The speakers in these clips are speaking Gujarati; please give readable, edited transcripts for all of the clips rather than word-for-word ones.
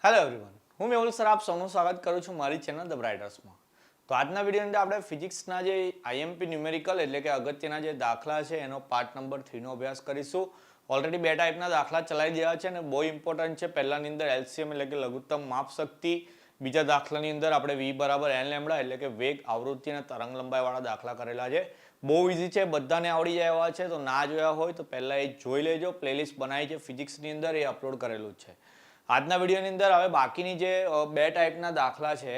હેલો એવરીવન, હું મેહુલ સર આપ સૌનું સ્વાગત કરું છું મારી ચેનલ ધ બ્રાઇટર્સમાં. તો આજના વિડીયોની અંદર આપણે ફિઝિક્સના જે આઈએમપી ન્યુમેરિકલ એટલે કે અગત્યના જે દાખલા છે એનો પાર્ટ નંબર 3 નો અભ્યાસ કરીશું. ઓલરેડી બે ટાઈપના દાખલા ચલાવી દેવા છે અને બહુ ઇમ્પોર્ટન્ટ છે. પહેલાની અંદર એલસીએમ એટલે કે લઘુત્તમ માપ શક્તિ, બીજા દાખલાની અંદર આપણે v બરાબર n લેમ્બડા એટલે કે વેગ, આવૃત્તિ અને તરંગ લંબાઈવાળા દાખલા કરેલા છે. બહુ ઇઝી છે, બધાને આવડી જાય એવા છે. તો ના જોયા હોય તો પહેલાં એ જોઈ લેજો. પ્લેલિસ્ટ બનાવી છે ફિઝિક્સની અંદર, એ અપલોડ કરેલું જ છે. આજના વિડીયોની અંદર હવે બાકીની જે બે ટાઈપના દાખલા છે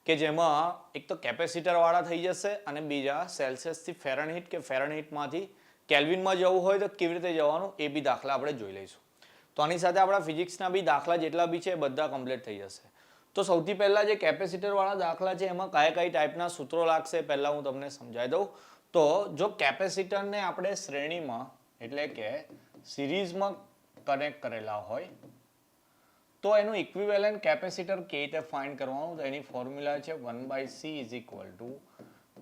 કે જેમાં એક તો કેપેસિટરવાળા થઈ જશે અને બીજા સેલ્સિયસથી ફેરનહીટ કે ફેરનહીટમાંથી કેલ્વિનમાં જવું હોય તો કેવી રીતે જવાનું એ બી દાખલા આપણે જોઈ લઈશું. તો આની સાથે આપણા ફિઝિક્સના બી દાખલા જેટલા બી છે એ બધા કમ્પ્લીટ થઈ જશે. તો સૌથી પહેલાં જે કેપેસિટરવાળા દાખલા છે એમાં કઈ ટાઈપના સૂત્રો લાગશે પહેલાં હું તમને સમજાવી દઉં. તો જો કેપેસિટરને આપણે શ્રેણીમાં એટલે કે સિરીઝમાં કનેક્ટ કરેલા હોય તો એનું ઇક્વિવેલન્ટ કેપેસિટર કેવી રીતે ફાઇન્ડ કરવાનું, તો એની ફોર્મ્યુલા છે 1/c is equal to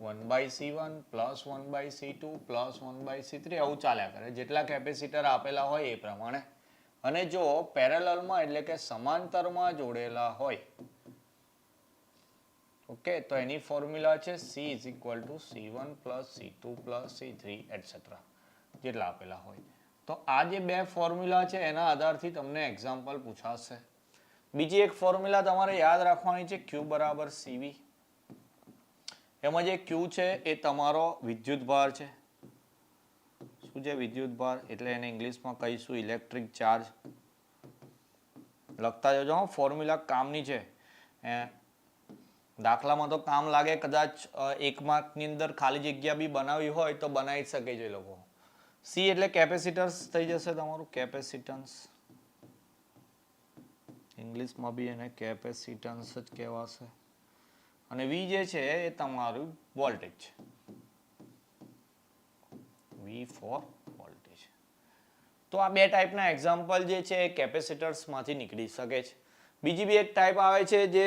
1/c1 plus 1/c2 plus 1/c3. આવું ચાલ્યા કરે જેટલા કેપેસિટર આપેલા હોય એ પ્રમાણે. અને જો પેરેલલમાં એટલે કે સમાંતરમાં જોડેલા હોય ઓકે, તો એની ફોર્મ્યુલા છે c is equal to c1 plus c2 plus c3 etcetera જેટલા આપેલા હોય. તો આ જે બે ફોર્મ્યુલા છે એના આધારથી તમને એક્ઝામ્પલ પૂછાશે. બીજી એક ફોર્મ્યુલા તમારે યાદ રાખવાની છે q બરાબર cv. એમાં જે q છે એ તમારો વિદ્યુતભાર છે. શું છે વિદ્યુતભાર? એટલે એને ઇંગ્લિશમાં કહીશું ઇલેક્ટ્રિક ચાર્જ. લખતા જજો, ફોર્મ્યુલા કામની છે. દાખલામાં તો કામ લાગે, કદાચ એક માર્કની અંદર ખાલી જગ્યા બી બનાવી હોય તો બનાવી શકે છે લોકો. C એટલે કેપેસિટન્સ થઈ જશે તમારું, કેપેસિટન્સ. ઇંગ્લિશમાં બી એને કેપેસિટન્સ જ કહેવાશે. અને V જે છે એ તમારું વોલ્ટેજ છે. V for voltage. તો આ બે ટાઈપના એક્ઝામ્પલ જે છે એ કેપેસિટર્સમાંથી નીકળી શકે છે. બીજી બી એક ટાઈપ આવે છે જે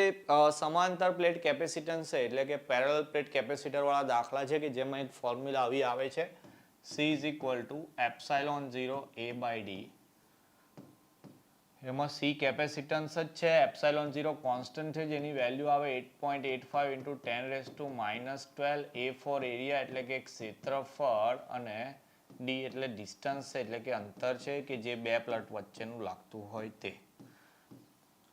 સમાંતર પ્લેટ કેપેસિટન્સ છે એટલે કે પેરેલલ પ્લેટ કેપેસિટર વાળા દાખલા છે કે જેમાં એક ફોર્મ્યુલા આવી આવે છે C is equal to epsilon 0 a by d. એમાં C કેપેસિટન્સ જ છે, એપ્સાઇલોન 0 કોન્સ્ટન્ટ છે જેની વેલ્યુ આવે 8.85 into 10 raised to -12. A for area એટલે કે ક્ષેત્રફળ અને D એટલે ડિસ્ટન્સ છે એટલે કે અંતર છે કે જે બે પ્લેટ વચ્ચેનું લાગતું હોય તે.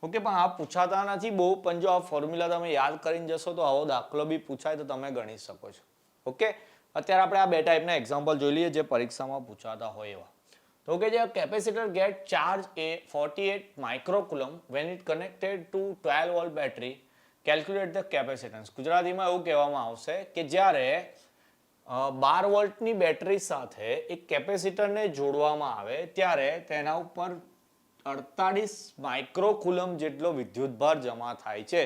ઓકે, પણ આ પૂછાતા નથી બહુ, પણ જો આ ફોર્મ્યુલા તમે યાદ કરીને જશો તો આવો દાખલો બી પૂછાય તો તમે ગણી શકો છો. ઓકે, અત્યારે આપણે આ બે ટાઈપના એક્ઝામ્પલ જોઈ લઈએ જે પરીક્ષામાં પૂછાતા હોય એવા. તો કે જે કેપેસિટર ગેટ ચાર્જ એ 48 microcoulomb when it connected to 12 volt battery, calculate the capacitance. ગુજરાતીમાં એવું કહેવામાં આવશે કે જ્યારે 12 વોલ્ટની બેટરી સાથે એક કેપેસિટરને જોડવામાં આવે ત્યારે તેના ઉપર 48 માઇક્રોકુલમ જેટલો વિદ્યુતભાર જમા થાય છે.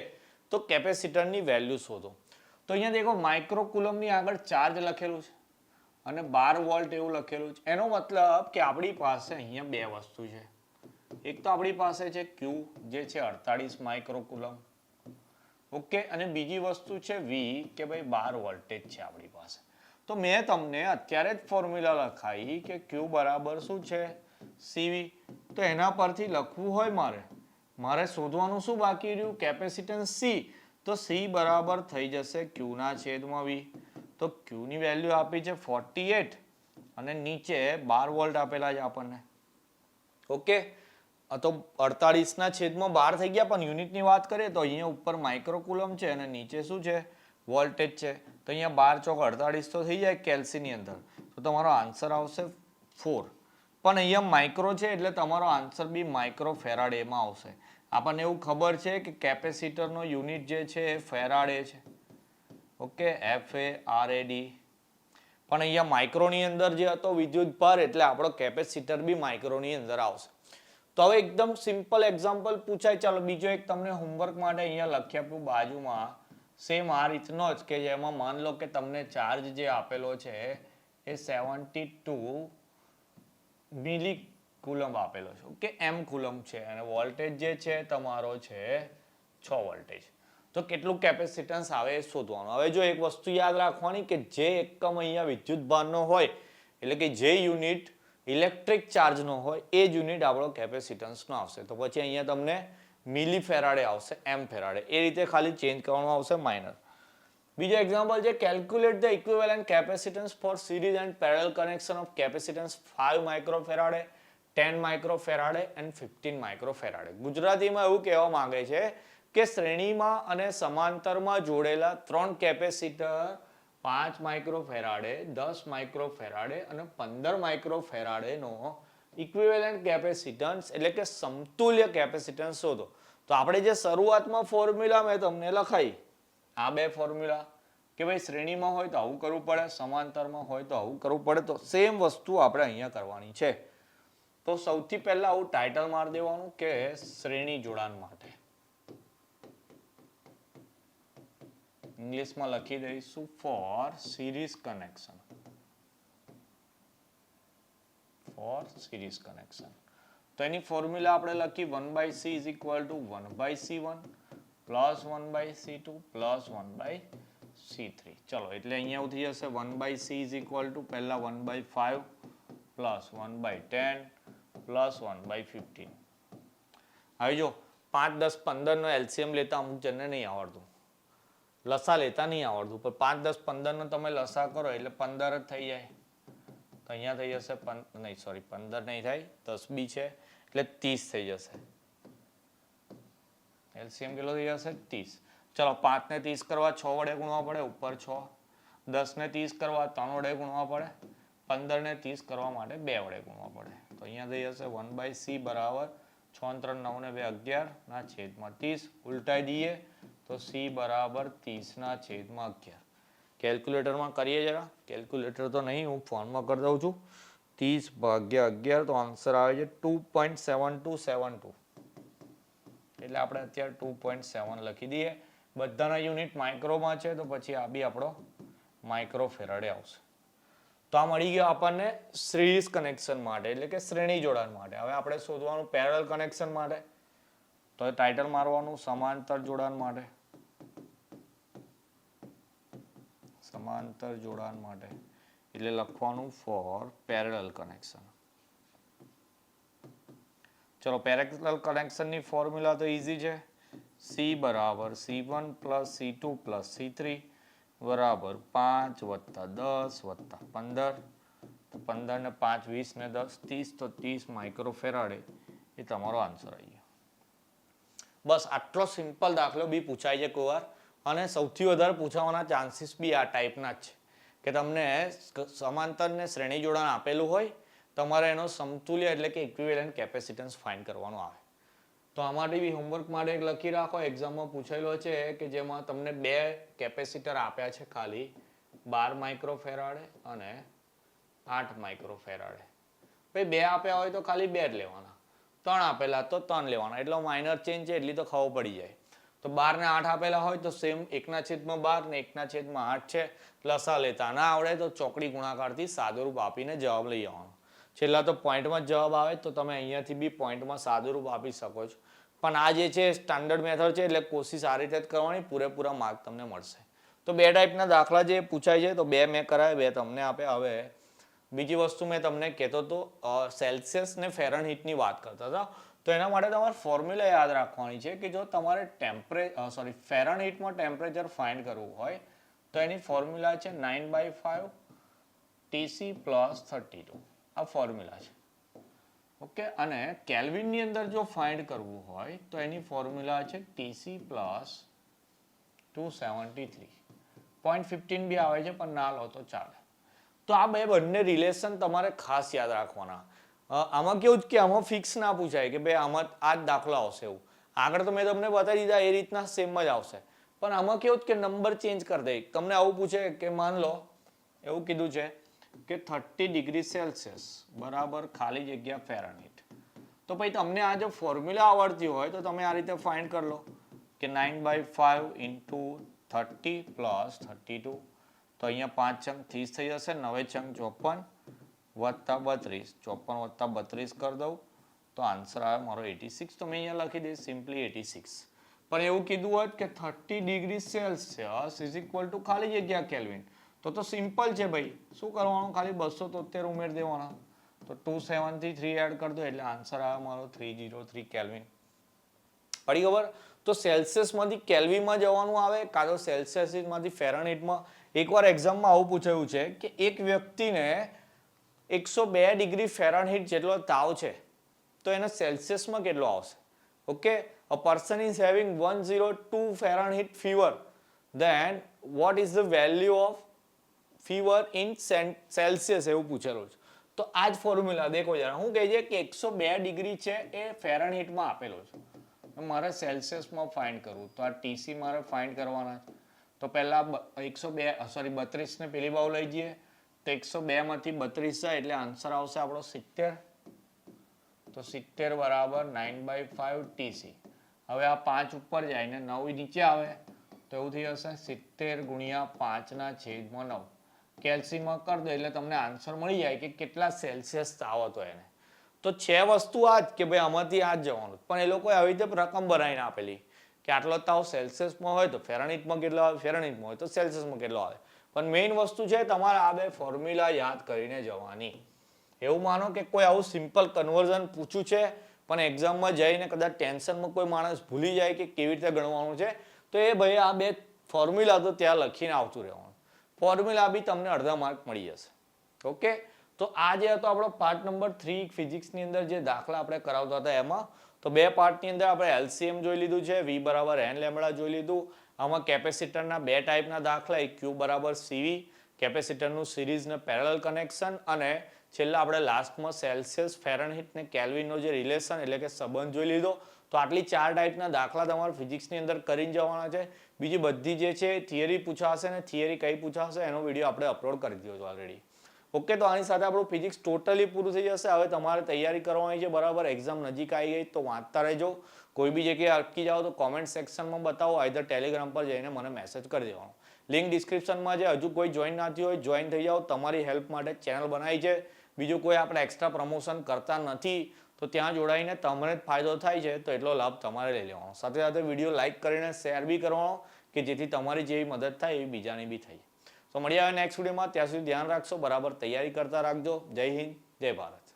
તો કેપેસિટરની વેલ્યુ શોધો. તો અહીંયા દેખો માઇક્રોકુલમની આગળ ચાર્જ લખેલું છે અને 12 વોલ્ટ એવું લખેલું છે. એનો મતલબ કે આપણી પાસે અહીંયા બે વસ્તુ છે. એક તો આપણી પાસે છે Q જે છે 48 માઇક્રોકુલમ. ઓકે, અને બીજી વસ્તુ છે V કે ભાઈ 12 વોલ્ટેજ છે આપણી પાસે. તો મેં તમને અત્યારે જ ફોર્મ્યુલા લખાઈ કે Q બરાબર શું છે CV. તો એના પરથી લખવું હોય મારે શોધવાનું શું બાકી રહ્યું? Capacitance C. તો C બરાબર થઈ જશે Q ના છેદમાં V. તો Q ની વેલ્યુ આપી છે 48 અને નીચે 12 વોલ્ટ આપેલા છે આપણને. ઓકે, તો 48 ના છેદમાં 12 થઈ ગયા, પણ યુનિટની વાત કરીએ તો અહીંયા ઉપર માઇક્રોકુલમ છે અને નીચે શું છે? વોલ્ટેજ છે. તો અહીંયા 12 ચોક 48 તો થઈ જાય કેલ્સીની અંદર. તો તમારો આન્સર આવશે 4. પણ અહીંયા માઇક્રો છે એટલે તમારો આન્સર બી માઇક્રો ફેરાડેમાં આવશે. આપણને એવું ખબર છે કે કેપેસિટરનો યુનિટ જે છે એ ફેરાડે છે. Okay, FARAD. પણ અહીંયા માઇક્રોની અંદર જે હતો વિદ્યુતભાર એટલે આપણો કેપેસિટર બી માઇક્રોની અંદર આવશે. તો હવે એકદમ સિમ્પલ એક્ઝામ્પલ પૂછાય. ચાલો બીજો એક તમને હોમવર્ક માટે અહીંયા લખી આપ્યું બાજુમાં. સેમ આ રીતનો જ કે જેમાં માન લો કે તમને ચાર્જ જે આપેલો છે એ 72 મિલી કુલમ આપેલો છે. ઓકે, m કુલમ છે અને વોલ્ટેજ જે છે તમારો છે 6 વોલ્ટેજ. તો કેટલું કેપેસિટન્સ આવે એ શોધવાનું. હવે જો એક વસ્તુ યાદ રાખવાની કે જે એકમ અહીંયા વિદ્યુતભારનો હોય એટલે કે જે યુનિટ ઇલેક્ટ્રિક ચાર્જનો હોય એ જ યુનિટ આપણો કેપેસિટન્સનો આવશે. તો પછી અહીંયા તમને મિલી ફેરાડે આવશે એમ ફેરાડે, એ રીતે ખાલી ચેન્જ કરવાનું આવશે માઇનર. બીજો એક્ઝામ્પલ છે calculate the equivalent capacitance for series and parallel connection of capacitance 5 microfarad, 10 microfarad and 15 microfarad. ગુજરાતીમાં એવું કહેવા માંગે છે કે શ્રેણીમાં અને સમાંતરમાં જોડેલા 3 કેપેસિટર 5 માઇક્રોફેરાડે, 10 માઇક્રોફેરાડે અને 15 માઇક્રોફેરાડેનો ઇક્વિવેલન્ટ કેપેસિટન્સ એટલે કે સમતુલ્ય કેપેસિટન્સ શોધો. તો આપણે જે શરૂઆતમાં ફોર્મ્યુલા મેં તમને લખાઈ, આ બે ફોર્મ્યુલા કે ભાઈ શ્રેણીમાં હોય તો આવું કરવું પડે, સમાંતરમાં હોય તો આવું કરવું પડે, તો સેમ વસ્તુ આપણે અહીંયા કરવાની છે. તો સૌથી પહેલા આવું ટાઇટલ મારી દેવાનું કે શ્રેણી જોડાણ માટે. ઇંગ્લિશમાં લખી દઈશું for series connection. For series connection. તો એની ફોર્મ્યુલા આપણે લખી 1/c is equal to 1/c1 plus 1/c2 plus 1/c3. ચલો એટલે અહીંયા ઉઠી જશે 1/c is equal to પહેલા 1/5 plus 1/10 plus 1/15. હવે જો 5, 10, 15 નો એલસીએમ લેતા અમુક જણને નહીં આવડતું, લસા લેતા નહીં આવડતું, પણ 5, 10, 15 નો તમે લસા કરો એટલે 15 જ થઈ જાય. તો અહીંયા થઈ જશે 15 નહીં થાય, 10 બી છે એટલે 30 થઈ જશે. એલસીએમ કેટલો થઈ જશે 30. ચલો 5 ને 30 કરવા 6 વડે ગુણવા પડે, ઉપર 6. 10 ને 30 કરવા 3 વડે ગુણવા પડે, 15 ને 30 કરવા માટે 2 વડે ગુણવા પડે. તો અહીંયા થઈ જશે 1/c બરાબર 6 3 9 ને 2 11 ના છેદમાં 30. ઉલટાઈ દઈએ તો c બરાબર 30 ના છેદમાં 11. કેલ્ક્યુલેટરમાં કરીએ જરા, કેલ્ક્યુલેટર તો નહીં, હું ફોનમાં કરી દઉં છું. 30 ભાગ્યા 11 તો આન્સર આવે છે 2.7272. એટલે આપણે અત્યારે 2.7 લખી દઈએ. બધાના યુનિટ માઇક્રોમાં છે તો પછી આ બી આપણો માઇક્રો ફેરાડે આવશે. તો આ મળી ગયો આપણને સિરીઝ કનેક્શન માટે એટલે કે શ્રેણી જોડાણ માટે. હવે આપણે શોધવાનું પેરેલલ કનેક્શન માટે, તો ટાઇટલ મારવાનું સમાંતર જોડાણ માટે. સમાંતર જોડાણ માટે એટલે લખવાનું ફોર પેરેલલ કનેક્શન. ચલો પેરેલલ કનેક્શનની ફોર્મ્યુલા તો ઈઝી છે. c બરાબર c1 plus c2 plus c3 બરાબર 5 વત્તા 10 વત્તા 15. તો 15 ને 5 20 ને 10 30, તો 30 માઇક્રોફેરાડે એ તમારો આન્સર આવી ગયો. બસ આટલો સિમ્પલ દાખલો બી પૂછાય છે કોઈ વાર, અને સૌથી વધારે પૂછાવાના ચાન્સીસ બી આ ટાઈપના જ છે કે તમને સમાંતર ને શ્રેણી જોડાણ આપેલું હોય, તમારે એનો સમતુલ્ય એટલે કે ઇક્વિવેલન્ટ કેપેસિટન્સ ફાઇન્ડ કરવાનું આવે. તો આ માટે બી હોમવર્ક માટે એક લખી રાખો, એક્ઝામમાં પૂછેલો છે કે જેમાં તમને 2 કેપેસિટર આપ્યા છે ખાલી 12 માઇક્રોફેરાડે અને 8 માઇક્રોફેરાડે. ભાઈ 2 આપ્યા હોય તો ખાલી 2 જ લેવાના, 3 આપેલા તો 3 લેવાના, એટલો માઇનર ચેન્જ છે એટલી તો ખબર પડી જાય. તો 12 ને 8 આપેલા હોય તો સેમ 1/12 ને 1/8 છે. લસા લેતા ના આવડે તો ચોકડી ગુણાકારથી સાદુરૂપ આપીને જવાબ લઈ આવવાનો. છેલ્લા તો પોઈન્ટમાં જવાબ આવે તો તમે અહીંયાથી બી પોઈન્ટમાં સાદુરૂપ આપી શકો છો. પણ આ જે છે સ્ટાન્ડર્ડ મેથડ છે એટલે કોશિશ આ રીતે જ કરવાની, પૂરેપૂરા માર્ક તમને મળશે. તો 2 ટાઈપના દાખલા જે પૂછાય છે તો 2 મેં કરાય, 2 તમને આપે. હવે બીજી વસ્તુ મેં તમને કહેતો હતો સેલ્સિયસ ને ફેરનહીટની વાત કરતા હતા, તો એના માટે તમારે ફોર્મ્યુલા યાદ રાખવાની છે કે જો તમારે ફેરનહીટમાં ટેમ્પરેચર ફાઇન્ડ કરવું હોય તો એની ફોર્મ્યુલા છે 9/5 Tc પ્લસ 32. આ ફોર્મ્યુલા છે. ઓકે, અને કેલ્વિનની અંદર જો ફાઇન્ડ કરવું હોય તો એની ફોર્મ્યુલા છે Tc પ્લસ 273. 0.15 બી આવે છે પણ ના લો તો ચાલે. તો આ બંને રિલેશન તમારે ખાસ યાદ રાખવાના. આમાં કેવું કે આમાં ફિક્સ ના પૂછાય કે ભાઈ આમાં આ જ દાખલો આવશે એવું. આગળ તો મેં તમને બતાવી દીધા એ રીતના સેમ જ આવશે, પણ આમાં કેવું કે નંબર ચેન્જ કરી દે. તમને આવું પૂછે કે માન લો એવું કીધું છે કે 30 ડિગ્રી સેલ્સિયસ બરાબર ખાલી જગ્યા ફેરનહીટ. તો પછી તમને આ જો ફોર્મ્યુલા આવડતી હોય તો તમે આ રીતે ફાઇન્ડ કરી લો કે 9/5 into 30 plus 32. તો અહીંયા 5 ચંક 30 થઈ જશે, 9 ચંક 54 વત્તા 32, 54 વત્તા 32 કરી દઉં તો આન્સર આવે મારો 86. તો મેં અહીંયા લખી દઈશ સિમ્પલી 86. પણ એવું કીધું હોત કે 30 degree Celsius is equal to ખાલી જગ્યા કેલ્વિન, તો સિમ્પલ છે ભાઈ. શું કરવાનું, ખાલી 273 ઉમેરી દેવાના. તો 273 એડ કરી દો એટલે આન્સર આવે મારો 303 કેલ્વિન. પડી ખબર? તો સેલ્સિયસમાંથી કેલ્વિનમાં જવાનું આવે કાં તો સેલ્સિયસમાંથી ફેરનહીટમાં. એકવાર એક્ઝામમાં આવું પૂછાયું છે કે એક વ્યક્તિને 102 ડિગ્રી ફેરનહીટ જેટલો તાવ છે તો એને સેલ્સિયસમાં કેટલો આવશે? Okay, a person is having 102 Fahrenheit fever, then what is the value of fever in celsius એવું પૂછેલું છે. તો આ જ ફોર્મ્યુલા દેખો જરા, શું કહે છે કે 102 ડિગ્રી છે એ ફેરનહીટમાં આપેલો છે, મારે સેલ્સિયસમાં ફાઇન્ડ કરવું, તો આ ટીસી મારે ફાઇન્ડ કરવાના છે. તો પહેલા 32 ને પેલી બાજુ લઈ જઈએ તો 102 માંથી 32 જાય એટલે આન્સર આવશે આપણો 70. તો 70 બરાબર 9/5 ટીસી. હવે આ 5 ઉપર જાય ને 9 નીચે આવે તો એવું થઈ જશે 70 ગુણ્યા 5/9. કેલ્સીમાં કરી દો એટલે તમને આન્સર મળી જાય કે કેટલા સેલ્સિયસ તાવ હતો એને. તો છે વસ્તુ આ જ કે ભાઈ આમાંથી આ જ જવાનું, પણ એ લોકોએ આવી રીતે રકમ બનાવીને આપેલી કે આટલો તાવ સેલ્સિયસમાં હોય તો ફેરનહીટમાં કેટલો આવે, ફેરનહીટમાં હોય તો સેલ્સિયસમાં કેટલો આવે. પણ મેઇન વસ્તુ છે તમારે આ બે ફોર્મ્યુલા યાદ કરીને જવાની. એવું માનો કે કોઈ આવું સિમ્પલ કન્વર્ઝન પૂછ્યું છે પણ એક્ઝામમાં જઈને કદાચ ટેન્શનમાં કોઈ માણસ ભૂલી જાય કે કેવી રીતે ગણવાનું છે, તો એ ભાઈ આ બે ફોર્મ્યુલા તો ત્યાં લખીને આવતું રહેવાનું. ફોર્મ્યુલા બી તમને અડધા માર્ક મળી જશે. ઓકે, તો આ જે હતો આપણો પાર્ટ નંબર 3 ફિઝિક્સની અંદર જે દાખલા આપણે કરાવતા હતા એમાં. તો બે પાર્ટની અંદર આપણે એલસીએમ જોઈ લીધું છે, V બરાબર n લેમ્બડા જોઈ લીધું. આમાં કેપેસિટરના બે ટાઈપના દાખલા, એક Q બરાબર CV, કેપેસિટરનું સિરીઝ ને પેરેલલ કનેક્શન, અને છેલ્લા આપણે લાસ્ટમાં સેલ્સિયસ, ફેરનહીટ ને કેલ્વિનનો જે રિલેશન એટલે કે સંબંધ જોઈ લીધો. તો આટલી 4 ટાઈપના દાખલા તમારે ફિઝિક્સની અંદર કરીને જવાના છે. બીજી બધી જે છે થિયરી પૂછાશે ને થિયરી કઈ પૂછાશે એનો વિડીયો આપણે અપલોડ કરી દીધો છે ઓલરેડી. ઓકે, તો આની સાથે આપણું ફિઝિક્સ ટોટલી પૂરું થઈ જશે. હવે તમારે તૈયારી કરવાની છે બરાબર, એક્ઝામ નજીક આવી ગઈ તો વાંચતા રહેજો. કોઈ બી જગ્યાએ અટકી જાઓ તો કોમેન્ટ સેક્શનમાં બતાવો, આઈધર ટેલિગ્રામ પર જઈને મને મેસેજ કરી દેવાનો. લિંક ડિસ્ક્રિપ્શનમાં છે, હજુ કોઈ જોઈન ના થયું હોય જોઈન થઈ જાઓ. તમારી હેલ્પ માટે ચેનલ બનાવી છે, બીજું કોઈ આપણે એક્સ્ટ્રા પ્રમોશન કરતા નથી, તો ત્યાં જોડાઈને તમને જ ફાયદો થાય છે તો એટલો લાભ તમારે લઈ લેવાનો. સાથે સાથે વિડીયો લાઇક કરીને શેર બી કરવાનો કે જેથી તમારી જેવી મદદ થાય એવી બીજાની બી થાય. તો મળીએ હવે નેક્સ્ટ વિડીયોમાં. ત્યાં સુધી ધ્યાન રાખશો, બરાબર તૈયારી કરતા રાખજો. જય હિન્દ, જય ભારત.